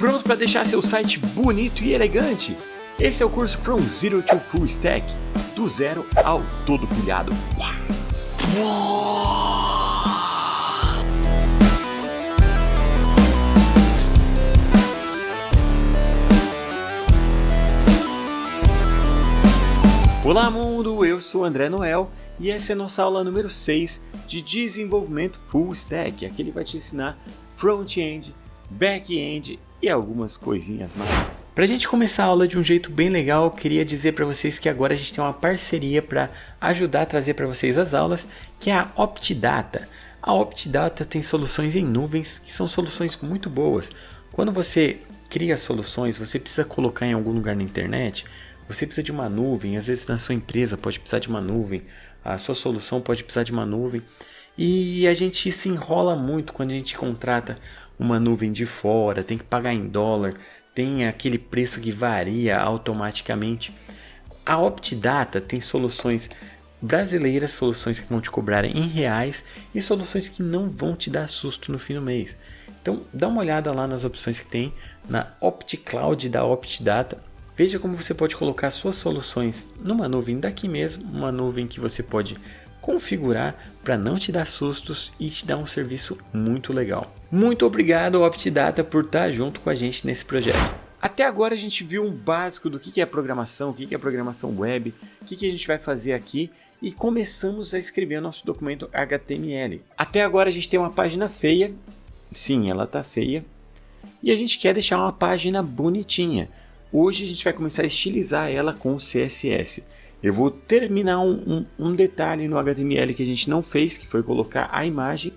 Pronto para deixar seu site bonito e elegante? Esse é o curso From Zero to Full Stack, do zero ao todo pilhado. Olá mundo, eu sou André Noel e essa é a nossa aula número 6 de desenvolvimento Full Stack. Aqui ele vai te ensinar front-end, back-end e algumas coisinhas mais. Para a gente começar a aula de um jeito bem legal, eu queria dizer para vocês que agora a gente tem uma parceria para ajudar a trazer para vocês as aulas, que é a Optidata. A Optidata tem soluções em nuvens que são soluções muito boas. Quando você cria soluções, você precisa colocar em algum lugar na internet, você precisa de uma nuvem, às vezes na sua empresa pode precisar de uma nuvem, a sua solução pode precisar de uma nuvem. E a gente se enrola muito quando a gente contrata uma nuvem de fora, tem que pagar em dólar, tem aquele preço que varia automaticamente. A Optidata tem soluções brasileiras, soluções que vão te cobrar em reais e soluções que não vão te dar susto no fim do mês. Então dá uma olhada lá nas opções que tem na OptCloud da Optidata. Veja como você pode colocar suas soluções numa nuvem daqui mesmo, uma nuvem que você pode configurar para não te dar sustos e te dar um serviço muito legal. Muito obrigado Optidata por estar junto com a gente nesse projeto. Até agora a gente viu um básico do que é programação, o que é programação web, o que a gente vai fazer aqui e começamos a escrever o nosso documento HTML. Até agora a gente tem uma página feia, sim, ela está feia, e a gente quer deixar uma página bonitinha. Hoje a gente vai começar a estilizar ela com o CSS. Eu vou terminar um detalhe no HTML que a gente não fez, que foi colocar a imagem.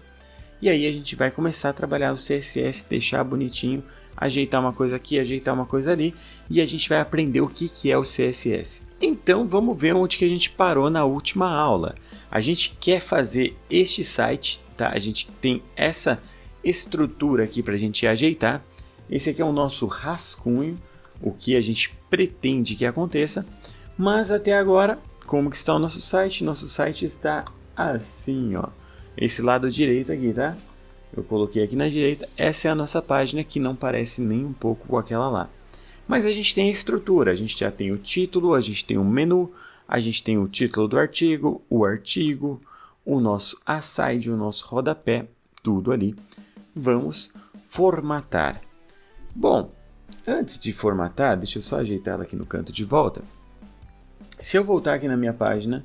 E aí a gente vai começar a trabalhar o CSS, deixar bonitinho, ajeitar uma coisa aqui, ajeitar uma coisa ali. E a gente vai aprender o que é o CSS. Então vamos ver onde que a gente parou na última aula. A gente quer fazer este site, tá? A gente tem essa estrutura aqui para a gente ajeitar. Esse aqui é o nosso rascunho, o que a gente pretende que aconteça. Mas até agora, como que está o nosso site? Nosso site está assim, ó. Esse lado direito aqui, tá? Eu coloquei aqui na direita. Essa é a nossa página que não parece nem um pouco com aquela lá. Mas a gente tem a estrutura. A gente já tem o título, a gente tem o menu, a gente tem o título do artigo, o nosso aside, o nosso rodapé, tudo ali. Vamos formatar. Bom, antes de formatar, deixa eu só ajeitar ela aqui no canto de volta. Se eu voltar aqui na minha página,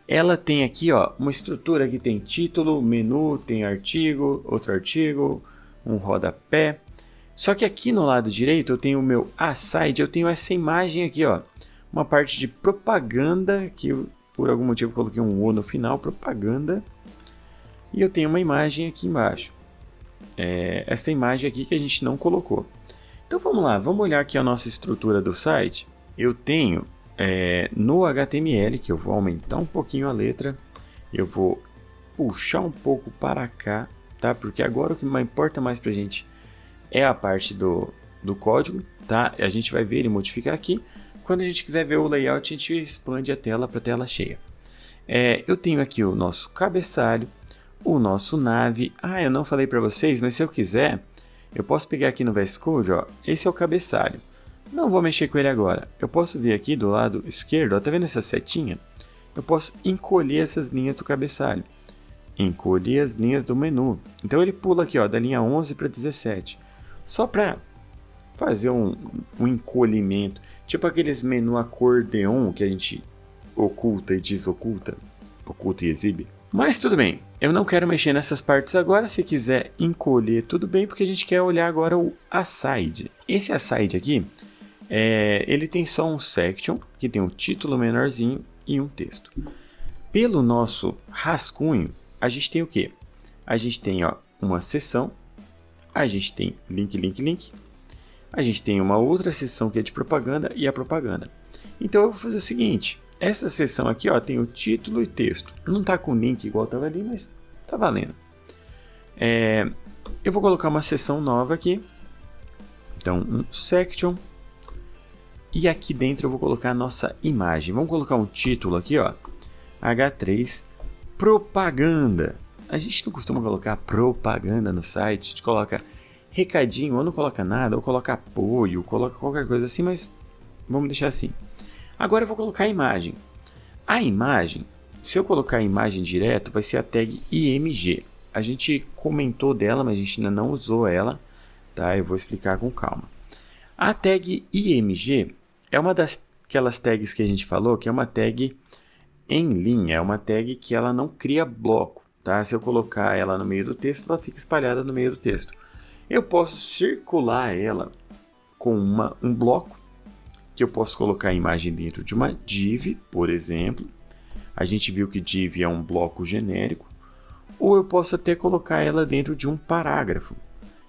ela tem aqui ó, uma estrutura que tem título, menu, tem artigo, outro artigo, um rodapé. Só que aqui no lado direito eu tenho o meu aside, eu tenho essa imagem aqui, ó, uma parte de propaganda, que eu, por algum motivo coloquei um O no final, propaganda. E eu tenho uma imagem aqui embaixo. Essa imagem aqui que a gente não colocou. Então vamos lá, vamos olhar aqui a nossa estrutura do site. Eu tenho no HTML, que eu vou aumentar um pouquinho a letra, eu vou puxar um pouco para cá, tá? Porque agora o que importa mais para a gente é a parte do código, tá? A gente vai ver ele modificar aqui. Quando a gente quiser ver o layout, a gente expande a tela para a tela cheia. Eu tenho aqui o nosso cabeçalho, o nosso nav. Eu não falei para vocês, mas se eu quiser, eu posso pegar aqui no VS Code, ó, esse é o cabeçalho. Não vou mexer com ele agora. Eu posso vir aqui do lado esquerdo, ó, tá vendo essa setinha? Eu posso encolher essas linhas do cabeçalho. Encolher as linhas do menu. Então ele pula aqui ó, da linha 11 para 17. Só para fazer um encolhimento. Tipo aqueles menu acordeon que a gente oculta e desoculta. Oculta e exibe. Mas tudo bem. Eu não quero mexer nessas partes agora. Se quiser encolher, tudo bem. Porque a gente quer olhar agora o aside. Esse aside aqui, ele tem só um section, que tem um título menorzinho e um texto. Pelo nosso rascunho, a gente tem o quê? A gente tem ó, uma seção, a gente tem link, a gente tem uma outra seção que é de propaganda e a propaganda. Então eu vou fazer o seguinte, essa seção aqui ó, tem o título e texto. Não está com link igual estava ali, mas está valendo. Eu vou colocar uma seção nova aqui. Então um section. E aqui dentro eu vou colocar a nossa imagem. Vamos colocar um título aqui, ó. H3 propaganda. A gente não costuma colocar propaganda no site, a gente coloca recadinho, ou não coloca nada, ou coloca apoio, coloca qualquer coisa assim, mas vamos deixar assim. Agora eu vou colocar a imagem. A imagem, se eu colocar a imagem direto, vai ser a tag IMG. A gente comentou dela, mas a gente ainda não usou ela, tá? Eu vou explicar com calma. A tag IMG é uma daquelas tags que a gente falou, que é uma tag em linha, é uma tag que ela não cria bloco, tá? Se eu colocar ela no meio do texto, ela fica espalhada no meio do texto. Eu posso circular ela com um bloco, que eu posso colocar a imagem dentro de uma div, por exemplo. A gente viu que div é um bloco genérico. Ou eu posso até colocar ela dentro de um parágrafo.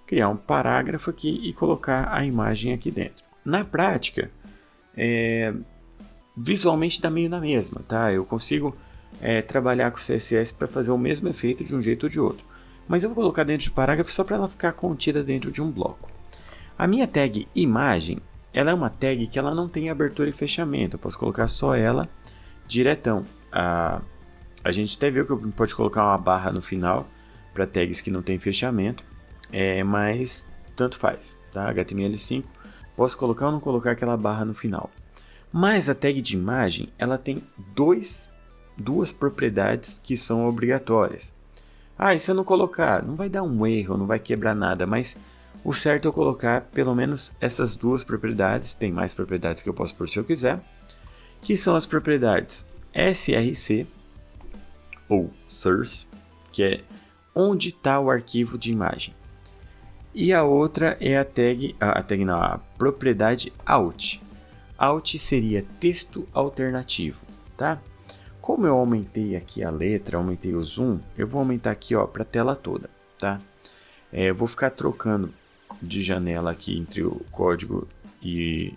Criar um parágrafo aqui e colocar a imagem aqui dentro. Na prática, visualmente dá meio na mesma, tá? Eu consigo trabalhar com CSS para fazer o mesmo efeito de um jeito ou de outro. Mas eu vou colocar dentro de parágrafo só para ela ficar contida dentro de um bloco. A minha tag imagem, ela é uma tag que ela não tem abertura e fechamento. Eu posso colocar só ela diretão. A gente até viu que pode colocar uma barra no final para tags que não tem fechamento, mas tanto faz, tá? HTML5, posso colocar ou não colocar aquela barra no final. Mas a tag de imagem, ela tem duas propriedades que são obrigatórias. E se eu não colocar, não vai dar um erro, não vai quebrar nada, mas o certo é eu colocar pelo menos essas duas propriedades. Tem mais propriedades que eu posso pôr se eu quiser, que são as propriedades src ou source, que é onde está o arquivo de imagem. E a outra é a propriedade out. Out seria texto alternativo, tá? Como eu aumentei aqui a letra, aumentei o zoom, eu vou aumentar aqui para a tela toda, tá? Eu vou ficar trocando de janela aqui entre o código e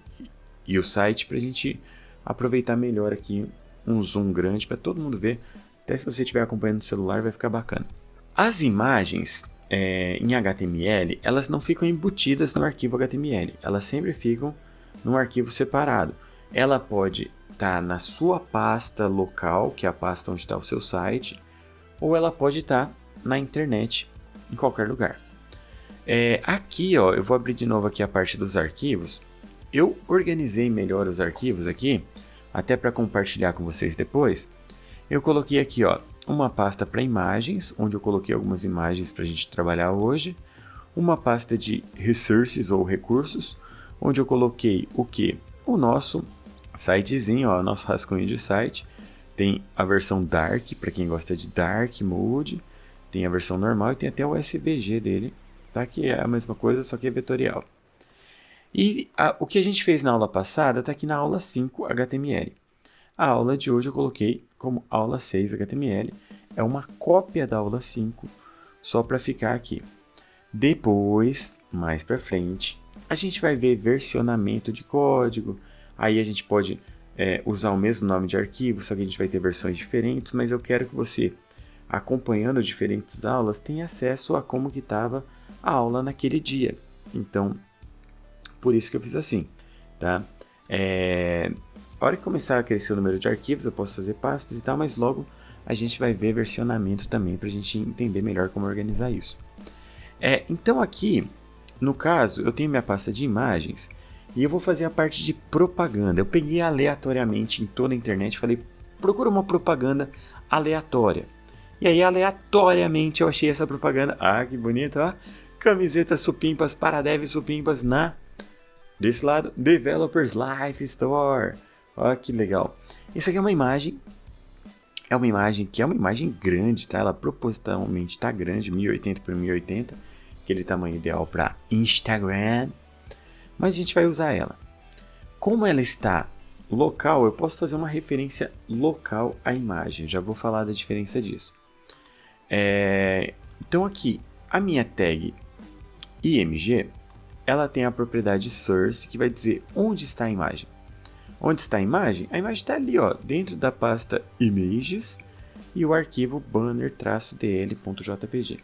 o site para a gente aproveitar melhor aqui um zoom grande para todo mundo ver. Até se você estiver acompanhando no celular vai ficar bacana. As imagens em HTML, elas não ficam embutidas no arquivo HTML, elas sempre ficam num arquivo separado. Ela pode estar na sua pasta local, que é a pasta onde está o seu site, ou ela pode estar na internet, em qualquer lugar. Aqui, eu vou abrir de novo aqui a parte dos arquivos. Eu organizei melhor os arquivos aqui, até para compartilhar com vocês depois. Eu coloquei aqui, uma pasta para imagens, onde eu coloquei algumas imagens para a gente trabalhar hoje. Uma pasta de resources ou recursos, onde eu coloquei o que? O nosso sitezinho, o nosso rascunho de site. Tem a versão Dark, para quem gosta de Dark Mode. Tem a versão normal e tem até o SVG dele, tá? Que é a mesma coisa, só que é vetorial. E o que a gente fez na aula passada está aqui na aula 5 HTML. A aula de hoje eu coloquei como aula 6 HTML. É uma cópia da aula 5, só para ficar aqui. Depois, mais para frente, a gente vai ver versionamento de código. Aí a gente pode usar o mesmo nome de arquivo, só que a gente vai ter versões diferentes. Mas eu quero que você, acompanhando diferentes aulas, tenha acesso a como que estava a aula naquele dia. Então, por isso que eu fiz assim, tá? A hora que começar a crescer o número de arquivos, eu posso fazer pastas e tal, mas logo a gente vai ver versionamento também para a gente entender melhor como organizar isso. Então aqui, no caso, eu tenho minha pasta de imagens e eu vou fazer a parte de propaganda. Eu peguei aleatoriamente em toda a internet e falei, procura uma propaganda aleatória. E aí, aleatoriamente, eu achei essa propaganda. Que bonito, ó. Camiseta supimpas para dev supimpas desse lado, Developers Life Store. Olha que legal. Isso aqui é uma imagem. É uma imagem grande, tá? Ela propositalmente está grande, 1080 por 1080. Aquele tamanho ideal para Instagram. Mas a gente vai usar ela. Como ela está local, eu posso fazer uma referência local à imagem. Já vou falar da diferença disso. Então aqui, a minha tag IMG, ela tem a propriedade source, que vai dizer onde está a imagem. Onde está a imagem? A imagem está ali, dentro da pasta images e o arquivo banner-dl.jpg.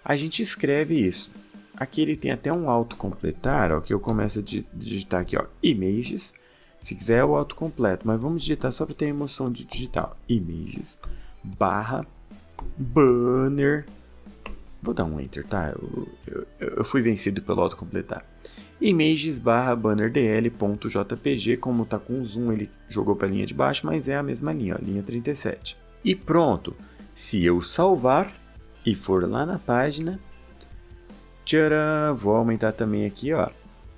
A gente escreve isso. Aqui ele tem até um autocompletar, que eu começo a digitar aqui, images. Se quiser é o autocompleto, mas vamos digitar só para ter a emoção de digitar. Images / banner Vou dar um Enter, tá? Eu fui vencido pelo autocompletar. Images/bannerdl.jpg, como tá com zoom, ele jogou para a linha de baixo, mas é a mesma linha, ó, linha 37. E pronto. Se eu salvar e for lá na página, tcharam, vou aumentar também aqui, ó.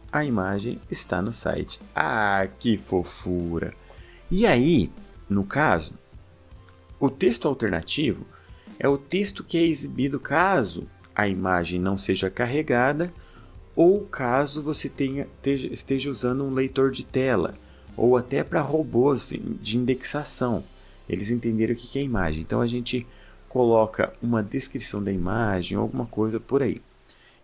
A imagem está no site. Ah, que fofura! E aí, no caso, o texto alternativo é o texto que é exibido caso a imagem não seja carregada ou caso você esteja usando um leitor de tela, ou até para robôs de indexação. Eles entenderam o que é imagem. Então a gente coloca uma descrição da imagem ou alguma coisa por aí.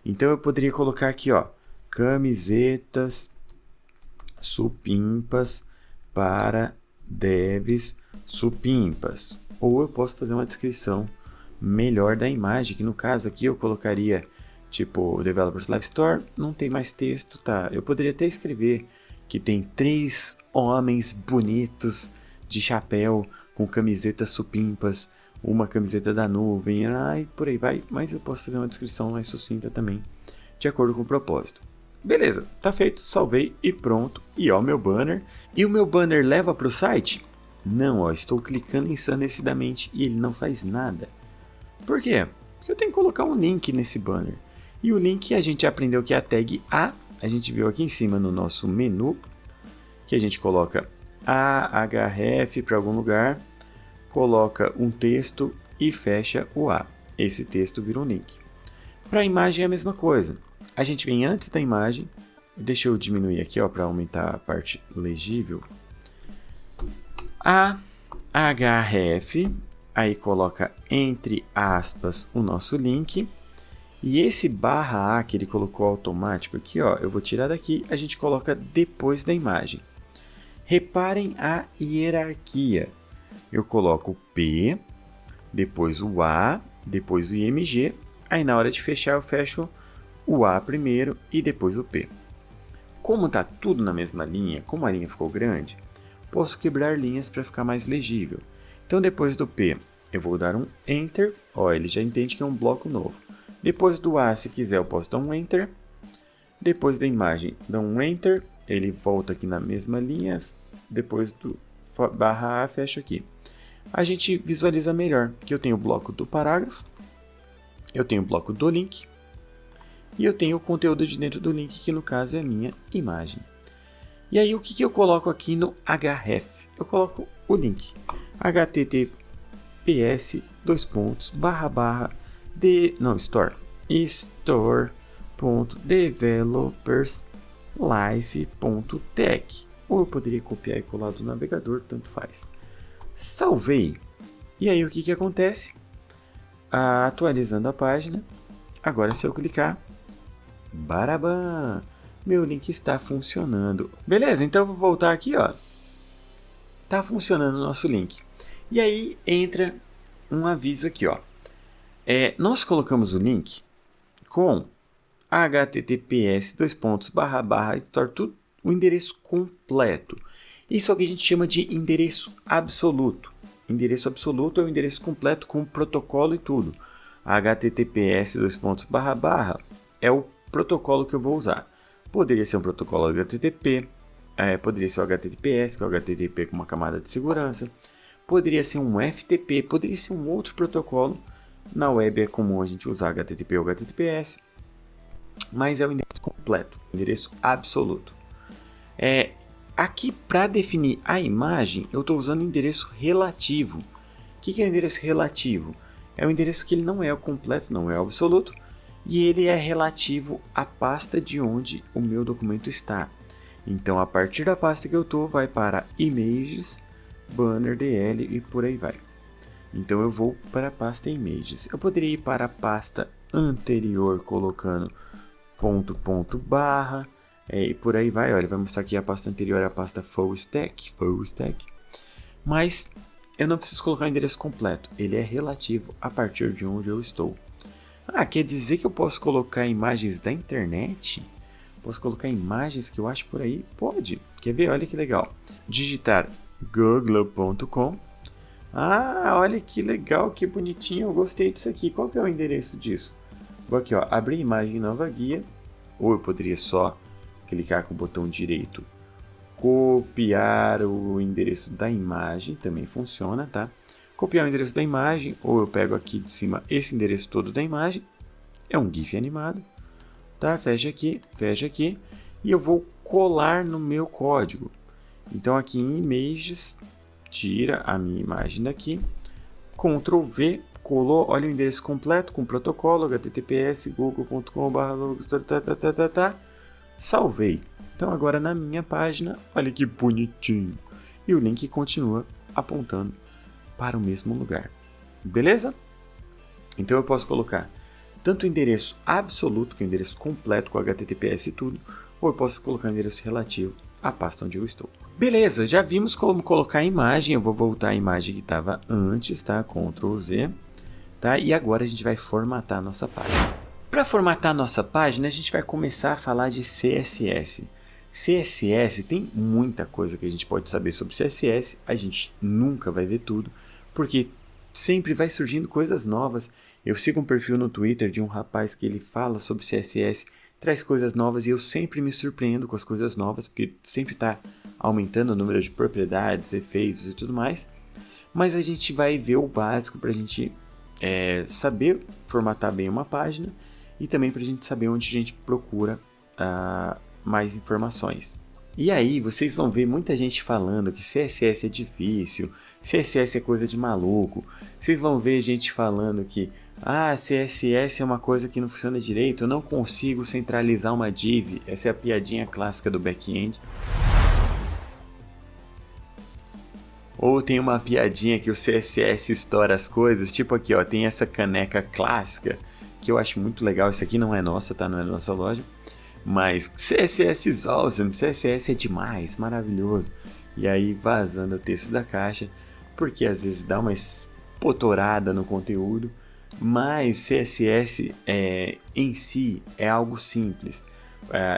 Então eu poderia colocar aqui, ó, camisetas supimpas para devs supimpas. Ou eu posso fazer uma descrição melhor da imagem, que no caso aqui eu colocaria tipo Developers Live Store, não tem mais texto, tá? Eu poderia até escrever que tem 3 homens bonitos de chapéu com camisetas supimpas, uma camiseta da nuvem, e por aí vai, mas eu posso fazer uma descrição mais sucinta também, de acordo com o propósito. Beleza, tá feito, salvei e pronto. E ó, meu banner. E o meu banner leva para o site? Não, ó, estou clicando ensandecidamente e ele não faz nada. Por quê? Porque eu tenho que colocar um link nesse banner. E o link a gente aprendeu que é a tag A. A gente viu aqui em cima no nosso menu, que a gente coloca a href para algum lugar, coloca um texto e fecha o A. Esse texto vira um link. Para a imagem é a mesma coisa. A gente vem antes da imagem. Deixa eu diminuir aqui para aumentar a parte legível. A href, aí coloca entre aspas o nosso link. E esse barra A que ele colocou automático aqui, ó, eu vou tirar daqui, a gente coloca depois da imagem. Reparem a hierarquia. Eu coloco o P, depois o A, depois o IMG. Aí na hora de fechar eu fecho o A primeiro e depois o P. Como está tudo na mesma linha, como a linha ficou grande, posso quebrar linhas para ficar mais legível. Então depois do P eu vou dar um Enter, ó, ele já entende que é um bloco novo. Depois do A, se quiser, eu posso dar um Enter. Depois da imagem, dá um Enter, ele volta aqui na mesma linha. Depois do barra A, fecho aqui. A gente visualiza melhor que eu tenho o bloco do parágrafo, eu tenho o bloco do link e eu tenho o conteúdo de dentro do link, que no caso é a minha imagem. E aí o que eu coloco aqui no href? Eu coloco o link store.developerslife.tech, ou eu poderia copiar e colar do navegador, tanto faz. Salvei. E aí o que acontece? Atualizando a página. Agora se eu clicar, barabã, meu link está funcionando. Beleza, então eu vou voltar aqui, ó. Tá funcionando o nosso link. E aí entra um aviso aqui, ó. Nós colocamos o link com https://store, tudo, o endereço completo. Isso é o que a gente chama de endereço absoluto. Endereço absoluto é o endereço completo com o protocolo e tudo. https:// é o protocolo que eu vou usar. Poderia ser um protocolo HTTP, poderia ser o HTTPS, que é o HTTP com uma camada de segurança. Poderia ser um FTP, poderia ser um outro protocolo. Na web é comum a gente usar HTTP ou HTTPS, mas é o endereço completo, endereço absoluto. Aqui, para definir a imagem, eu estou usando o endereço relativo. O que é o endereço relativo? É um endereço que ele não é o completo, não é o absoluto, e ele é relativo à pasta de onde o meu documento está. Então, a partir da pasta que eu estou, vai para Images, Bannerdl e por aí vai. Então, eu vou para a pasta Images. Eu poderia ir para a pasta anterior colocando ... e por aí vai. Olha, vai mostrar aqui a pasta anterior, a pasta full stack. Mas eu não preciso colocar o endereço completo. Ele é relativo a partir de onde eu estou. Quer dizer que eu posso colocar imagens da internet? Posso colocar imagens que eu acho por aí? Pode. Quer ver? Olha que legal. Digitar google.com. Olha que legal, que bonitinho. Eu gostei disso aqui. Qual que é o endereço disso? Vou aqui, ó, abrir imagem nova guia, ou eu poderia só clicar com o botão direito, copiar o endereço da imagem, também funciona, tá? Copiar o endereço da imagem, ou eu pego aqui de cima esse endereço todo da imagem, é um GIF animado, tá? Fecha aqui, e eu vou colar no meu código. Então aqui em Images, tira a minha imagem daqui, Ctrl V, colou, olha o endereço completo com protocolo, https google.com/logos, salvei. Então agora na minha página, olha que bonitinho. E o link continua apontando para o mesmo lugar. Beleza? Então eu posso colocar tanto o endereço absoluto, que é o endereço completo com HTTPS e tudo, ou eu posso colocar o endereço relativo à pasta onde eu estou. Beleza, já vimos como colocar a imagem. Eu vou voltar a imagem que estava antes, tá? Ctrl Z, tá? E agora a gente vai formatar a nossa página. Para formatar a nossa página, a gente vai começar a falar de CSS. CSS tem muita coisa que a gente pode saber sobre CSS, a gente nunca vai ver tudo, porque sempre vai surgindo coisas novas. Eu sigo um perfil no Twitter de um rapaz que ele fala sobre CSS, traz coisas novas e eu sempre me surpreendo com as coisas novas, porque sempre está aumentando o número de propriedades, efeitos e tudo mais. Mas a gente vai ver o básico para a gente saber formatar bem uma página e também para a gente saber onde a gente procura mais informações. E aí vocês vão ver muita gente falando que CSS é difícil, CSS é coisa de maluco. Vocês vão ver gente falando que CSS é uma coisa que não funciona direito, eu não consigo centralizar uma div. Essa é a piadinha clássica do back-end. Ou tem uma piadinha que o CSS estoura as coisas, tipo aqui, ó, tem essa caneca clássica, que eu acho muito legal. Essa aqui não é nossa, tá? Não é da nossa loja. Mas CSS is awesome, CSS é demais, maravilhoso. E aí vazando o texto da caixa, porque às vezes dá uma espotorada no conteúdo. Mas CSS em si é algo simples.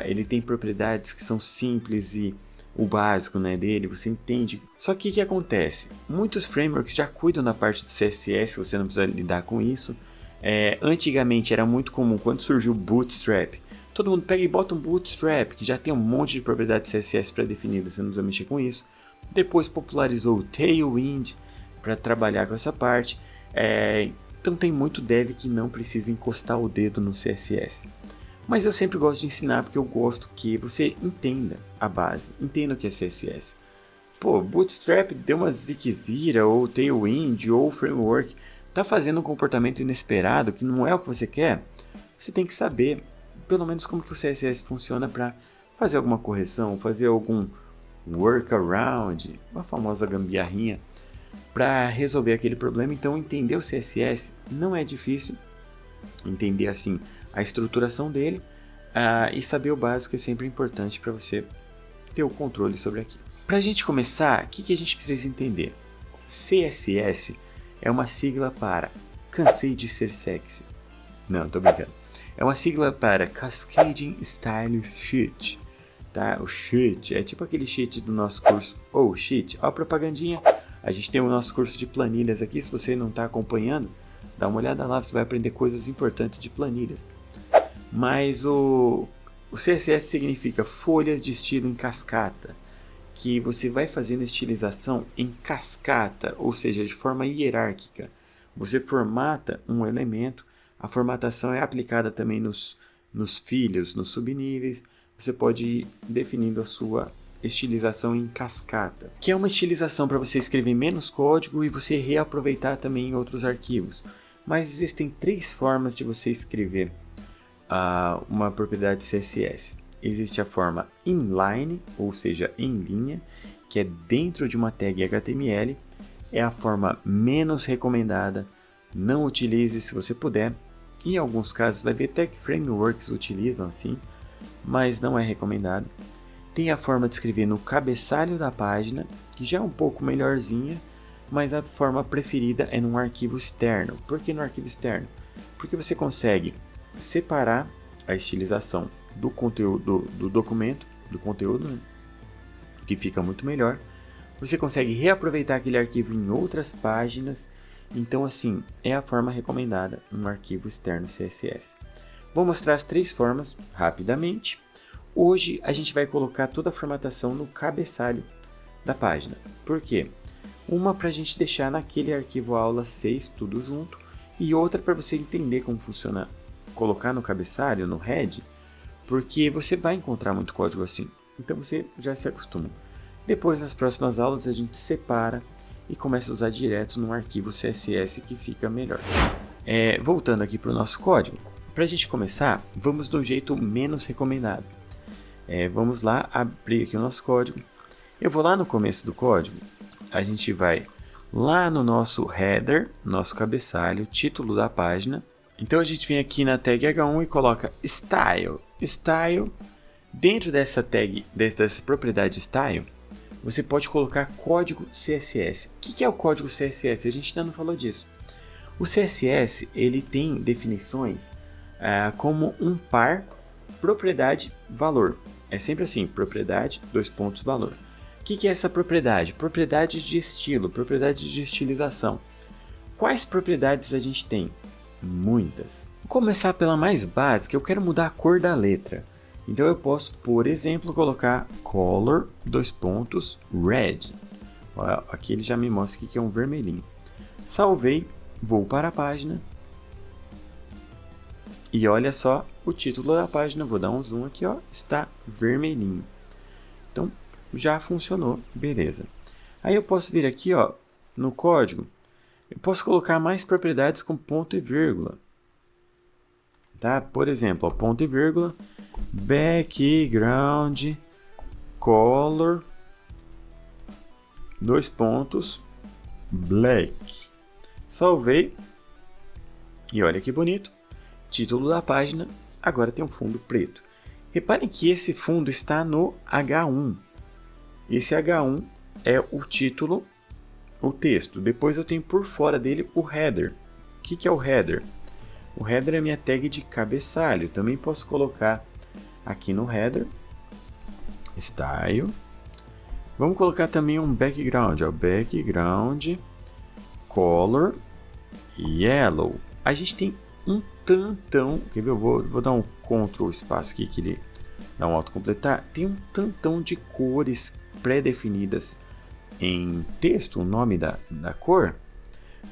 Ele tem propriedades que são simples e o básico, né, dele você entende. Só que o que acontece? Muitos frameworks já cuidam da parte de CSS, você não precisa lidar com isso. Antigamente era muito comum, quando surgiu o Bootstrap, todo mundo pega e bota um Bootstrap, que já tem um monte de propriedades CSS pré-definidas, você não precisa mexer com isso. Depois popularizou o Tailwind para trabalhar com essa parte. Então tem muito dev que não precisa encostar o dedo no CSS. Mas eu sempre gosto de ensinar porque eu gosto que você entenda a base, entenda o que é CSS. Pô, Bootstrap deu uma ziquezira, ou Tailwind, ou Framework, tá fazendo um comportamento inesperado que não é o que você quer. Você tem que saber, pelo menos, como que o CSS funciona para fazer alguma correção, fazer algum workaround, uma famosa gambiarrinha, para resolver aquele problema. Então entender o CSS não é difícil, entender assim a estruturação dele e saber o básico é sempre importante para você ter o controle sobre aquilo. Para a gente começar, o que a gente precisa entender? CSS é uma sigla para Cansei de Ser Sexy. Não, tô brincando. É uma sigla para Cascading Style Sheet. Tá? O sheet é tipo aquele sheet do nosso curso. Sheet, ó a propagandinha. A gente tem o nosso curso de planilhas aqui. Se você não está acompanhando, dá uma olhada lá, você vai aprender coisas importantes de planilhas. Mas o CSS significa folhas de estilo em cascata, que você vai fazendo estilização em cascata, ou seja, de forma hierárquica. Você formata um elemento, a formatação é aplicada também nos filhos, nos subníveis. Você pode ir definindo a sua estilização em cascata, que é uma estilização para você escrever menos código e você reaproveitar também em outros arquivos. Mas existem 3 formas de você escrever uma propriedade CSS. Existe a forma inline, ou seja, em linha, que é dentro de uma tag HTML. É a forma menos recomendada, não utilize se você puder. Em alguns casos vai ver até que frameworks utilizam assim, mas não é recomendado. Tem a forma de escrever no cabeçalho da página, que já é um pouco melhorzinha, mas a forma preferida é num arquivo externo. Por que no arquivo externo? Porque você consegue separar a estilização do conteúdo do documento, do conteúdo, né? Que fica muito melhor. Você consegue reaproveitar aquele arquivo em outras páginas. Então assim, é a forma recomendada, um arquivo externo CSS. Vou mostrar as 3 formas rapidamente. Hoje a gente vai colocar toda a formatação no cabeçalho da página. Por quê? Uma para a gente deixar naquele arquivo aula 6 tudo junto e outra para você entender como funciona colocar no cabeçalho, no head, porque você vai encontrar muito código assim. Então você já se acostuma. Depois nas próximas aulas a gente separa e começa a usar direto no arquivo CSS que fica melhor. Voltando aqui para o nosso código, para a gente começar, vamos do jeito menos recomendado. Vamos lá abrir aqui o nosso código. Eu vou lá no começo do código, a gente vai lá no nosso header, nosso cabeçalho, título da página. Então a gente vem aqui na tag H1 e coloca style. Style, dentro dessa tag, dessa propriedade style, você pode colocar código CSS. O que é o código CSS? A gente ainda não falou disso. O CSS ele tem definições como um par propriedade valor. É sempre assim, propriedade, valor. O que é essa propriedade? Propriedades de estilo, propriedades de estilização. Quais propriedades a gente tem? Muitas. Vou começar pela mais básica, eu quero mudar a cor da letra. Então eu posso, por exemplo, colocar color, red. Aqui ele já me mostra que é um vermelhinho. Salvei, vou para a página. E olha só o título da página, vou dar um zoom aqui, ó, está vermelhinho. Então já funcionou, beleza. Aí eu posso vir aqui, ó, no código, eu posso colocar mais propriedades com ponto e vírgula. Tá? Por exemplo, ó, ponto e vírgula, background, color, black. Salvei. E olha que bonito. Título da página, agora tem um fundo preto. Reparem que esse fundo está no H1. Esse H1 é o título, o texto. Depois eu tenho por fora dele o header. O que é o header? O header é a minha tag de cabeçalho. Também posso colocar aqui no header, style. Vamos colocar também um background, ó, background, color, yellow. A gente tem um tantão, quer ver? Eu vou dar um Ctrl espaço aqui que ele dá um autocompletar. Tem um tantão de cores pré-definidas em texto, o nome da cor.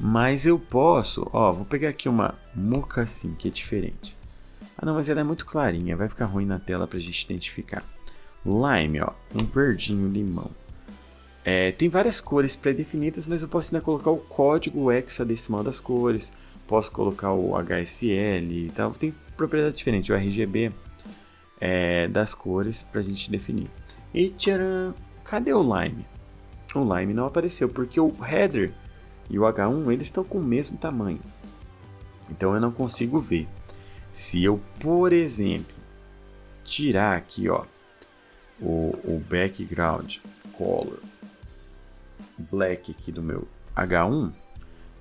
Mas eu posso, ó, vou pegar aqui uma mocassim que é diferente. Ah não, mas ela é muito clarinha, vai ficar ruim na tela pra gente identificar. Lime, ó, um verdinho limão. Tem várias cores pré-definidas, mas eu posso ainda colocar o código hexadecimal das cores. Posso colocar o HSL e tal. Tem propriedade diferente, o RGB das cores pra gente definir. E tcharam! Cadê o Lime? O Lime não apareceu, porque o header e o H1 eles estão com o mesmo tamanho. Então eu não consigo ver. Se eu, por exemplo, tirar aqui, ó, o background color black aqui do meu H1,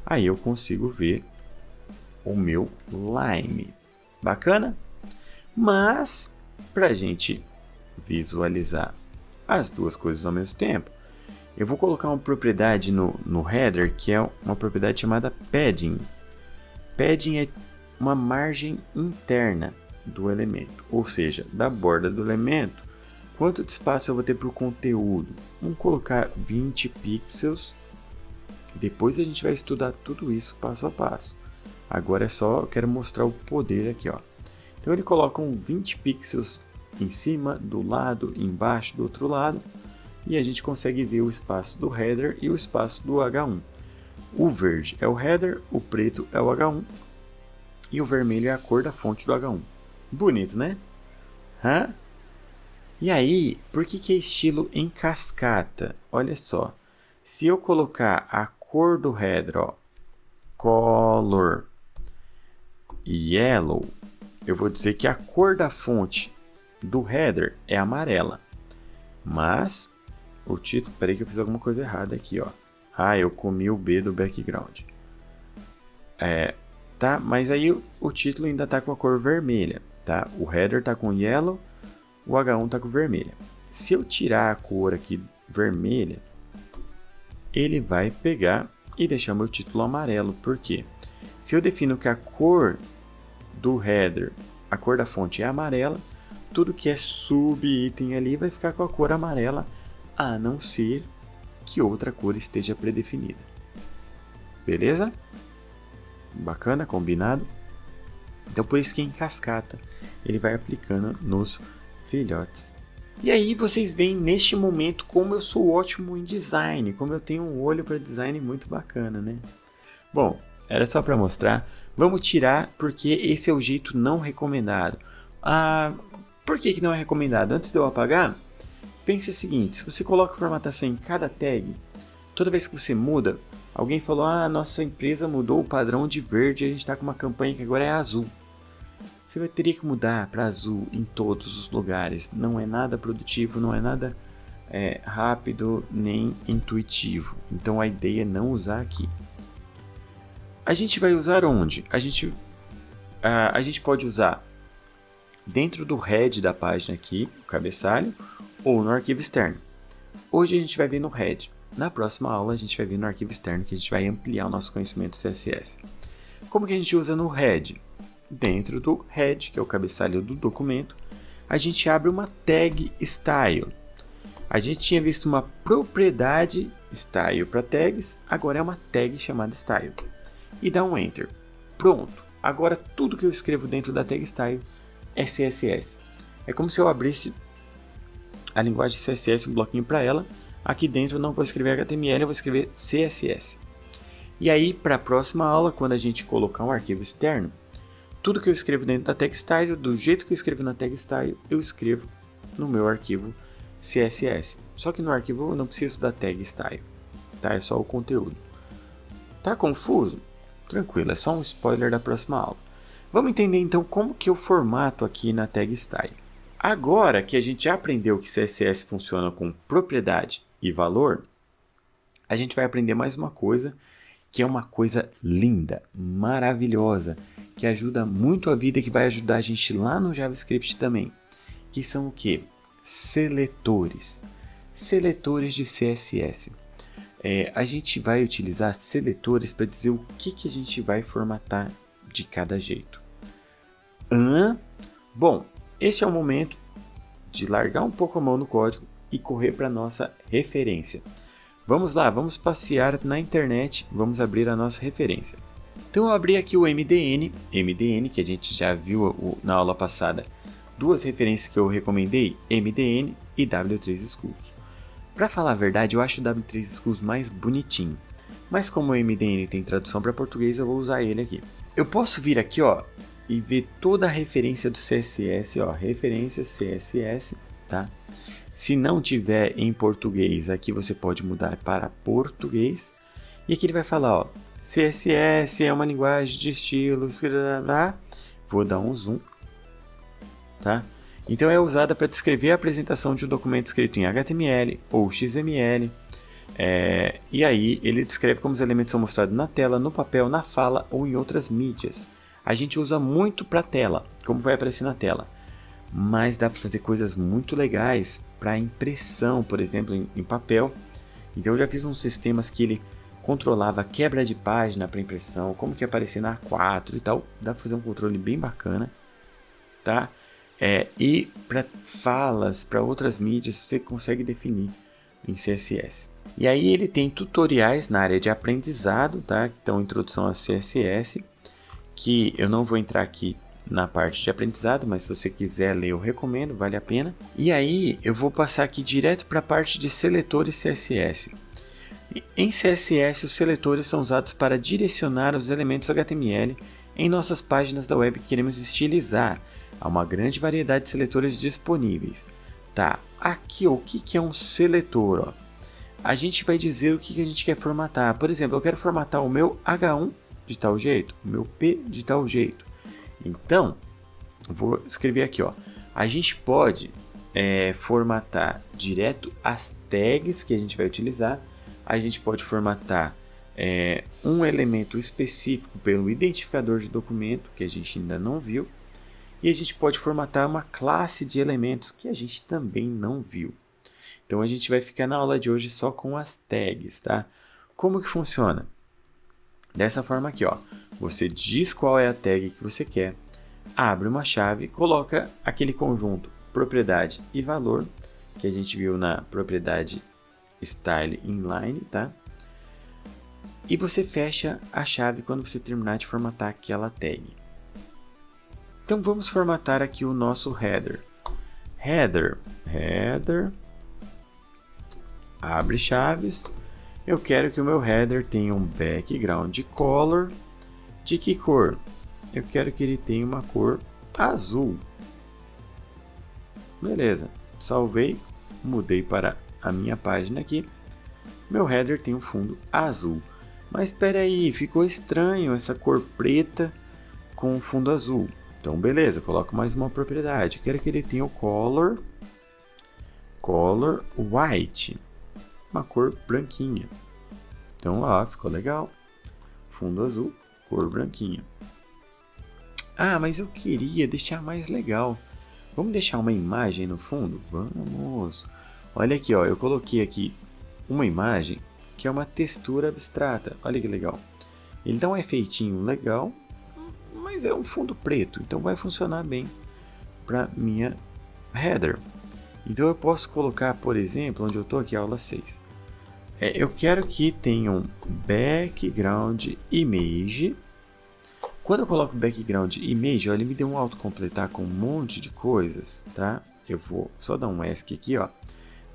aí eu consigo ver o meu Lime. Bacana? Mas para a gente visualizar as duas coisas ao mesmo tempo, eu vou colocar uma propriedade no header que é uma propriedade chamada padding. Padding é uma margem interna do elemento, ou seja, da borda do elemento. Quanto de espaço eu vou ter para o conteúdo? Vamos colocar 20 pixels. Depois a gente vai estudar tudo isso passo a passo. Agora eu quero mostrar o poder aqui, ó. Então ele coloca um 20 pixels em cima, do lado, embaixo, do outro lado. E a gente consegue ver o espaço do header e o espaço do H1. O verde é o header, o preto é o H1 e o vermelho é a cor da fonte do H1. Bonito, né? Hã? E aí, por que é estilo em cascata? Olha só, se eu colocar a cor do header, ó, color yellow, eu vou dizer que a cor da fonte do header é amarela. Mas o título, peraí que eu fiz alguma coisa errada aqui, ó. Ah, eu comi o B do background. Tá? Mas aí o título ainda tá com a cor vermelha, tá? O header tá com yellow, o H1 tá com vermelha. Se eu tirar a cor aqui vermelha, ele vai pegar e deixar meu título amarelo. Por quê? Se eu defino que a cor do header, a cor da fonte é amarela, tudo que é subitem ali vai ficar com a cor amarela, a não ser que outra cor esteja predefinida. Beleza? Bacana, combinado? Então por isso que em cascata ele vai aplicando nos filhotes. E aí vocês veem neste momento como eu sou ótimo em design, como eu tenho um olho para design muito bacana, né? Bom, era só para mostrar. Vamos tirar porque esse é o jeito não recomendado. Por que não é recomendado? Antes de eu apagar, pense o seguinte, se você coloca formatação em cada tag, toda vez que você muda, alguém falou, nossa empresa mudou o padrão de verde, a gente está com uma campanha que agora é azul. Você teria que mudar para azul em todos os lugares. Não é nada produtivo, não é nada rápido nem intuitivo. Então a ideia é não usar aqui. A gente vai usar onde? A gente pode usar dentro do head da página aqui, o cabeçalho, ou no arquivo externo. Hoje a gente vai ver no head. Na próxima aula a gente vai ver no arquivo externo, que a gente vai ampliar o nosso conhecimento CSS. Como que a gente usa no head? Dentro do head, que é o cabeçalho do documento, a gente abre uma tag style. A gente tinha visto uma propriedade style para tags, agora é uma tag chamada style. E dá um enter. Pronto. Agora tudo que eu escrevo dentro da tag style é CSS. É como se eu abrisse a linguagem CSS, um bloquinho para ela. Aqui dentro eu não vou escrever HTML, eu vou escrever CSS. E aí, para a próxima aula, quando a gente colocar um arquivo externo, tudo que eu escrevo dentro da tag style, do jeito que eu escrevo na tag style, eu escrevo no meu arquivo CSS. Só que no arquivo eu não preciso da tag style, tá? É só o conteúdo. Tá confuso? Tranquilo, é só um spoiler da próxima aula. Vamos entender então como que eu formato aqui na tag style. Agora que a gente já aprendeu que CSS funciona com propriedade e valor, a gente vai aprender mais uma coisa, que é uma coisa linda, maravilhosa, que ajuda muito a vida, que vai ajudar a gente lá no JavaScript também, que são o quê? Seletores. Seletores de CSS. A gente vai utilizar seletores para dizer o que a gente vai formatar de cada jeito. Bom, esse é o momento de largar um pouco a mão no código e correr para a nossa referência. Vamos lá, vamos passear na internet, vamos abrir a nossa referência. Então eu abri aqui o MDN, que a gente já viu na aula passada, duas referências que eu recomendei, MDN e W3 Schools. Para falar a verdade, eu acho o W3 Schools mais bonitinho, mas como o MDN tem tradução para português, eu vou usar ele aqui. Eu posso vir aqui e ver toda a referência do CSS, referência CSS, tá? Se não tiver em português, aqui você pode mudar para português. E aqui ele vai falar, CSS é uma linguagem de estilos, vou dar um zoom, tá? Então é usada para descrever a apresentação de um documento escrito em HTML ou XML. E aí ele descreve como os elementos são mostrados na tela, no papel, na fala ou em outras mídias. A gente usa muito para tela, como vai aparecer na tela. Mas dá para fazer coisas muito legais para impressão, por exemplo, em papel. Então eu já fiz uns sistemas que ele controlava quebra de página para impressão, como que aparecer na A4 e tal. Dá para fazer um controle bem bacana, tá? E para falas, para outras mídias, você consegue definir em CSS. E aí ele tem tutoriais na área de aprendizado, tá? Então introdução a CSS, que eu não vou entrar aqui na parte de aprendizado, mas se você quiser ler eu recomendo, vale a pena. E aí eu vou passar aqui direto para a parte de seletores CSS. Em CSS, os seletores são usados para direcionar os elementos HTML em nossas páginas da web que queremos estilizar. Há uma grande variedade de seletores disponíveis. Tá, aqui o que é um seletor? A gente vai dizer o que a gente quer formatar. Por exemplo, eu quero formatar o meu H1 de tal jeito, o meu P de tal jeito. Então, vou escrever aqui, a gente pode formatar direto as tags que a gente vai utilizar. A gente pode formatar um elemento específico pelo identificador de documento, que a gente ainda não viu. E a gente pode formatar uma classe de elementos que a gente também não viu. Então a gente vai ficar na aula de hoje só com as tags, tá? Como que funciona? Dessa forma aqui, você diz qual é a tag que você quer. abre uma chave, coloca aquele conjunto propriedade e valor, que a gente viu na propriedade style inline, tá? E você fecha a chave quando você terminar de formatar aquela tag. Então vamos formatar aqui o nosso header. Header, abre chaves. Eu quero que o meu header tenha um background color. De que cor? Eu quero que ele tenha uma cor azul. Beleza, salvei, mudei para a minha página aqui. Meu header tem um fundo azul. Mas espera aí, ficou estranho essa cor preta com fundo azul. Então beleza, coloco mais uma propriedade. Eu quero que ele tenha o color white, uma cor branquinha. Então ó, ficou legal. Fundo azul, cor branquinha. Ah, mas eu queria deixar mais legal. Vamos deixar uma imagem no fundo? Vamos. Olha aqui, ó, eu coloquei aqui uma imagem que é uma textura abstrata. Olha que legal. Ele dá um efeitinho legal, mas é um fundo preto, então vai funcionar bem para minha header. Então eu posso colocar, por exemplo, onde eu estou aqui, aula 6. Eu quero que tenha um background image. Quando eu coloco background image, ó, ele me deu um autocompletar com um monte de coisas, tá? Eu vou só dar um ESC aqui, ó.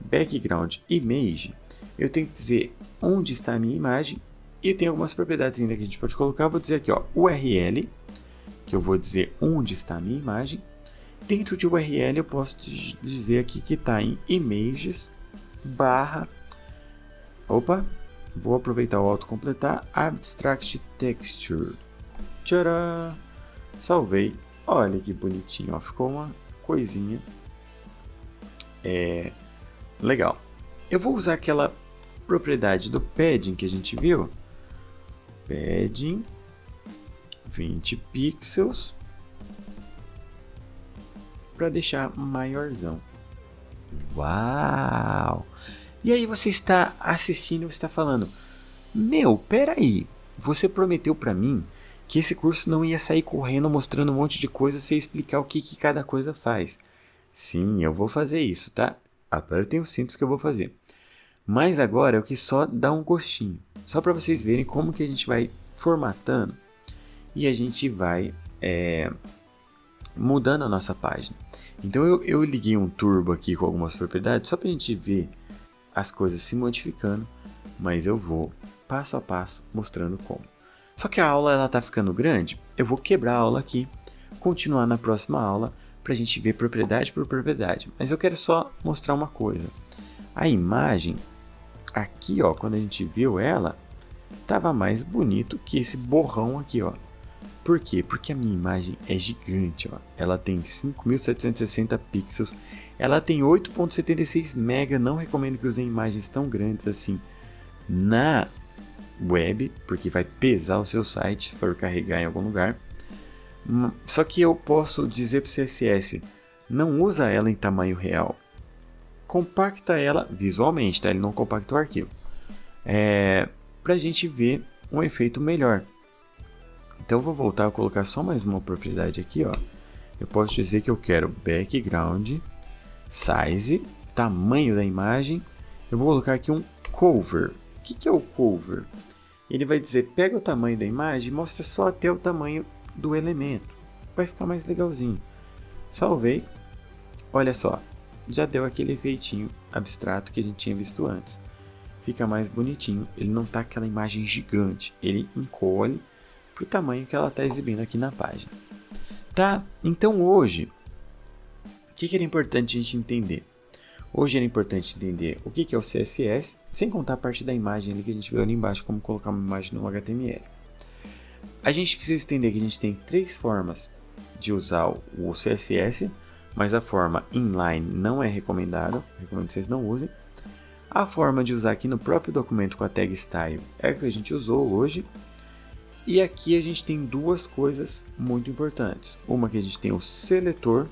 Background image, eu tenho que dizer onde está a minha imagem e tem algumas propriedades ainda que a gente pode colocar. Eu vou dizer aqui, ó, URL, que eu vou dizer onde está a minha imagem. Dentro de URL eu posso dizer aqui que está em images barra, vou aproveitar o autocompletar, abstract texture. Tcharam! Salvei. Olha que bonitinho, ó, ficou uma coisinha legal. Eu vou usar aquela propriedade do padding que a gente viu. Padding 20 pixels para deixar maiorzão. Uau! E aí você está assistindo e você está falando: meu, peraí, você prometeu para mim que esse curso não ia sair correndo mostrando um monte de coisa sem explicar o que cada coisa faz. Sim, eu vou fazer isso, tá? Apertem os cintos que eu vou fazer. Mas agora eu quis só dar um gostinho, só para vocês verem como que a gente vai formatando e a gente vai mudando a nossa página. Então eu liguei um turbo aqui com algumas propriedades só para a gente ver as coisas se modificando, mas eu vou passo a passo mostrando como. Só que a aula está ficando grande, eu vou quebrar a aula aqui, continuar na próxima aula para a gente ver propriedade por propriedade. Mas eu quero só mostrar uma coisa. A imagem, aqui ó, quando a gente viu ela, estava mais bonito que esse borrão aqui, ó. Por quê? Porque a minha imagem é gigante, ó. Ela tem 5.760 pixels, ela tem 8.76 MB. Não recomendo que usem imagens tão grandes assim na web, porque vai pesar o seu site se for carregar em algum lugar. Só que eu posso dizer para o CSS, não usa ela em tamanho real. Compacta ela visualmente, tá? Ele não compacta o arquivo. Para a gente ver um efeito melhor. Então eu vou voltar a colocar só mais uma propriedade aqui, ó. Eu posso dizer que eu quero background, size, tamanho da imagem. Eu vou colocar aqui um cover. O que é o cover? Ele vai dizer, pega o tamanho da imagem e mostra só até o tamanho do elemento. Vai ficar mais legalzinho. Salvei. Olha só, já deu aquele efeitinho abstrato que a gente tinha visto antes. Fica mais bonitinho. Ele não tá aquela imagem gigante. Ele encolhe pro tamanho que ela está exibindo aqui na página. Tá? Então hoje, o que era importante a gente entender? Hoje era importante entender o que é o CSS, sem contar a parte da imagem ali que a gente viu ali embaixo, como colocar uma imagem no HTML. A gente precisa entender que a gente tem 3 formas de usar o CSS, mas a forma inline não é recomendada, recomendo que vocês não usem. A forma de usar aqui no próprio documento com a tag style é a que a gente usou hoje. E aqui a gente tem 2 coisas muito importantes. Uma que a gente tem o seletor,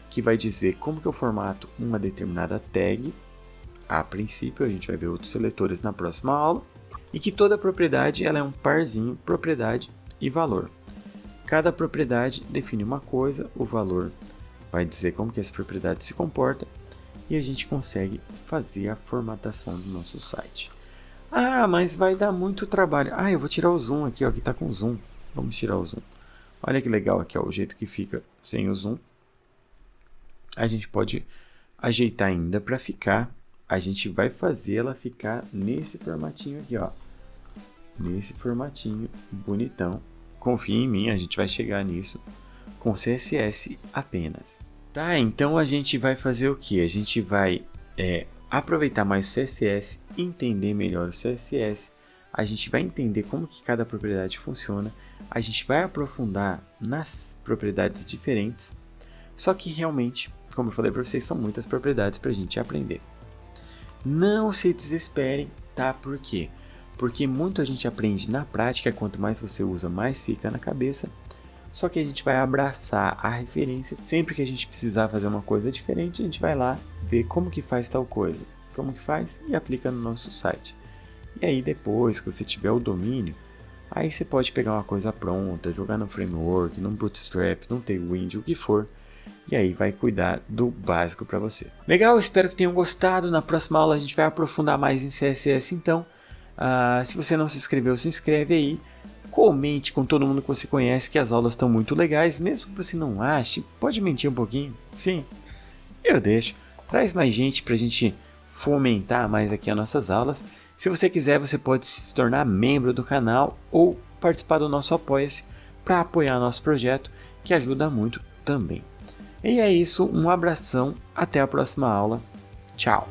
que vai dizer como que eu formato uma determinada tag. A princípio, a gente vai ver outros seletores na próxima aula. E que toda propriedade ela é um parzinho, propriedade e valor. Cada propriedade define uma coisa, o valor vai dizer como que essa propriedade se comporta e a gente consegue fazer a formatação do nosso site. Ah, mas vai dar muito trabalho. Ah, eu vou tirar o zoom aqui, ó, que tá com zoom. Vamos tirar o zoom. Olha que legal aqui, ó, o jeito que fica sem o zoom. A gente pode ajeitar ainda para ficar. A gente vai fazer ela ficar nesse formatinho aqui, ó. Nesse formatinho bonitão. Confia em mim, a gente vai chegar nisso com CSS apenas. Tá, então a gente vai fazer o que? A gente vai aproveitar mais o CSS, entender melhor o CSS, a gente vai entender como que cada propriedade funciona, a gente vai aprofundar nas propriedades diferentes, só que realmente, como eu falei para vocês, são muitas propriedades para a gente aprender. Não se desesperem, tá? Por quê? Porque muito a gente aprende na prática, quanto mais você usa, mais fica na cabeça. Só que a gente vai abraçar a referência. Sempre que a gente precisar fazer uma coisa diferente, a gente vai lá ver como que faz tal coisa. Como que faz e aplica no nosso site. E aí depois que você tiver o domínio, aí você pode pegar uma coisa pronta, jogar no framework, no Bootstrap, no Tailwind, o que for. E aí vai cuidar do básico para você. Legal, espero que tenham gostado. Na próxima aula a gente vai aprofundar mais em CSS então. Se você não se inscreveu, se inscreve aí. Comente com todo mundo que você conhece que as aulas estão muito legais. Mesmo que você não ache, pode mentir um pouquinho. Sim, eu deixo. Traz mais gente para a gente fomentar mais aqui as nossas aulas. Se você quiser, você pode se tornar membro do canal ou participar do nosso Apoia-se para apoiar nosso projeto, que ajuda muito também. E é isso, um abração, até a próxima aula. Tchau!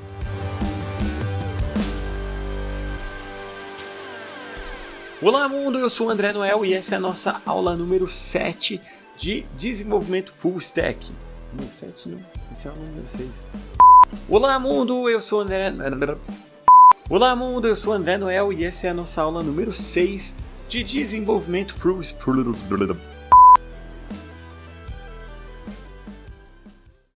Olá mundo, eu sou o André Noel e essa é a nossa aula número 7 de desenvolvimento full stack. Não, 7 não, esse é o número 6. Olá mundo, eu sou o André... Olá mundo, eu sou o André Noel e essa é a nossa aula número 6 de desenvolvimento full stack.